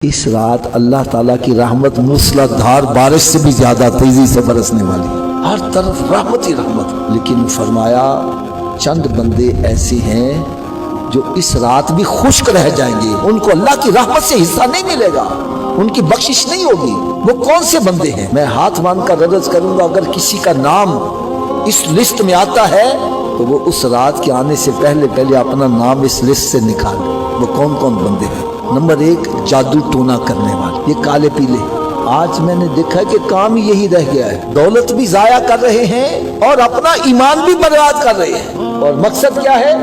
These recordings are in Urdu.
اس رات اللہ تعالیٰ کی رحمت موسلادھار بارش سے بھی زیادہ تیزی سے برسنے والی ہے، ہر طرف رحمت ہی رحمت۔ لیکن فرمایا چند بندے ایسے ہیں جو اس رات بھی خشک رہ جائیں گے، ان کو اللہ کی رحمت سے حصہ نہیں ملے گا، ان کی بخشش نہیں ہوگی۔ وہ کون سے بندے ہیں؟ میں ہاتھ باندھ کر عرض کروں گا، اگر کسی کا نام اس لسٹ میں آتا ہے تو وہ اس رات کے آنے سے پہلے اپنا نام اس لسٹ سے نکال۔ وہ کون کون بندے ہیں؟ نمبر 1، جادو ٹونا کرنے والے، یہ کالے پیلے۔ آج میں نے دیکھا کہ کام ہی یہی رہ گیا ہے، دولت بھی ضائع کر رہے ہیں اور اپنا ایمان بھی برباد کر رہے ہیں، اور مقصد کیا ہے؟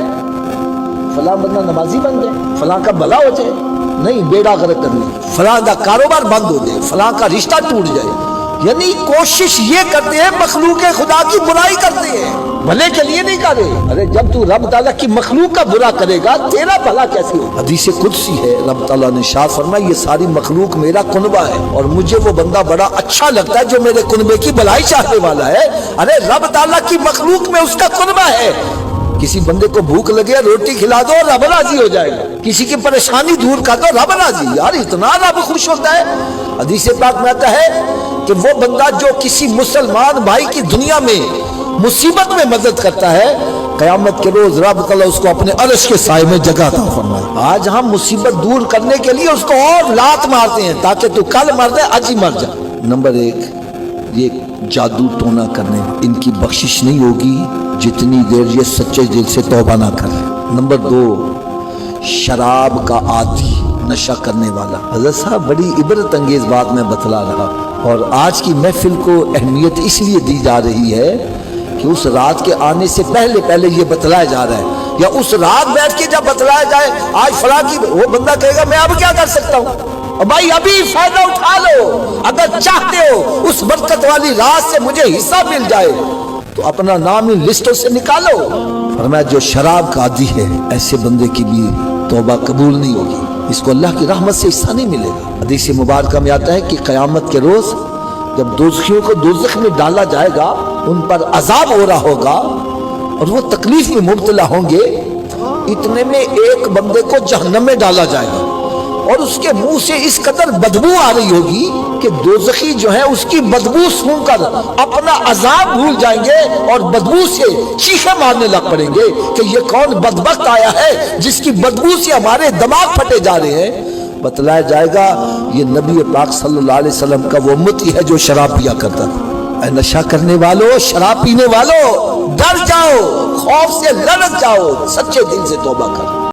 فلاں بندہ نمازی بن جائے، فلاں کا بھلا ہو جائے، نہیں بیڑا غرق کرنا، فلاں کا کاروبار بند ہو جائے، فلاں کا رشتہ ٹوٹ جائے۔ یعنی کوشش یہ کرتے ہیں، مخلوق خدا کی برائی کرتے ہیں، بھلے کے لیے نہیں کر رہے۔ ارے جب تو رب تعالیٰ کی مخلوق کا برا کرے گا، تیرا بھلا کیسے ہوگا؟ حدیث قدسی ہے، رب تعالیٰ نے ارشاد فرمایا، یہ ساری مخلوق میرا کنبہ ہے اور مجھے وہ بندہ بڑا اچھا لگتا ہے جو میرے کنبے کی بھلائی چاہنے والا ہے۔ ارے رب تعالیٰ کی مخلوق میں اس کا کنبہ ہے۔ کسی بندے کو بھوک لگے روٹی کھلا دو، رب راضی ہو جائے گا۔ کسی کی پریشانی دور کر دو، رب راضی۔ یار اتنا رب خوش ہوتا ہے۔ حدیث پاک میں آتا ہے کہ وہ بندہ جو کسی مسلمان بھائی کی دنیا میں مصیبت میں مدد کرتا ہے، قیامت کے روز رب تعالیٰ اس کو اپنے عرش کے سائے میں جگہ عطا فرمائے۔ آج ہم مصیبت دور کرنے کے لیے اس کو اور لات مارتے ہیں تاکہ تو کل مر جائے، آج ہی مر جائے۔ نمبر 1، یہ جادو ٹونا کرنے، ان کی بخشش نہیں ہوگی جتنی دیر یہ سچے دل سے توبہ نہ کرے۔ نمبر 2، شراب کا عادی، نشہ کرنے والا۔ حضرت صاحب بڑی عبرت انگیز بات میں بتلا رہا، اور آج کی محفل کو اہمیت اس لیے دی جا رہی ہے کہ اس رات کے آنے سے پہلے یہ بتلایا جا رہا ہے، یا اس رات بیٹھ کے جب بتلایا جائے آج فلاں کی، وہ بندہ کہے گا میں اب کیا کر سکتا ہوں؟ اور بھائی ابھی فائدہ اٹھا لو، اگر چاہتے ہو اس برکت والی رات سے مجھے حصہ مل جائے تو اپنا نام ان لسٹوں سے نکالو۔ فرمایا جو شراب کا عادی ہے ایسے بندے کی بھی توبہ قبول نہیں ہوگی، اس کو اللہ کی رحمت سے حصہ نہیں ملے گا۔ حدیث مبارکہ میں آتا ہے کہ قیامت کے روز جب دوزخیوں کو دوزخ میں ڈالا جائے گا، ان پر عذاب ہو رہا ہوگا اور وہ تکلیف میں مبتلا ہوں گے، اتنے میں ایک بندے کو جہنم میں ڈالا جائے گا اور اس کے منہ سے اس قدر بدبو آ رہی ہوگی کہ دوزخی جو ہے اس کی بدبو سون کر اپنا عذاب بھول جائیں گے اور بدبو سے چیخیں مارنے لگ پڑیں گے کہ یہ کون بدبخت آیا ہے جس کی بدبو سے ہمارے دماغ پھٹے جا رہے ہیں۔ بتلایا جائے گا یہ نبی پاک صلی اللہ علیہ وسلم کا وہ امتی ہے جو شراب پیا کرتا تھا۔ اے نشہ کرنے والوں، شراب پینے والوں، ڈر جاؤ، خوف سے لڑک جاؤ، سچے دل سے توبہ کرو۔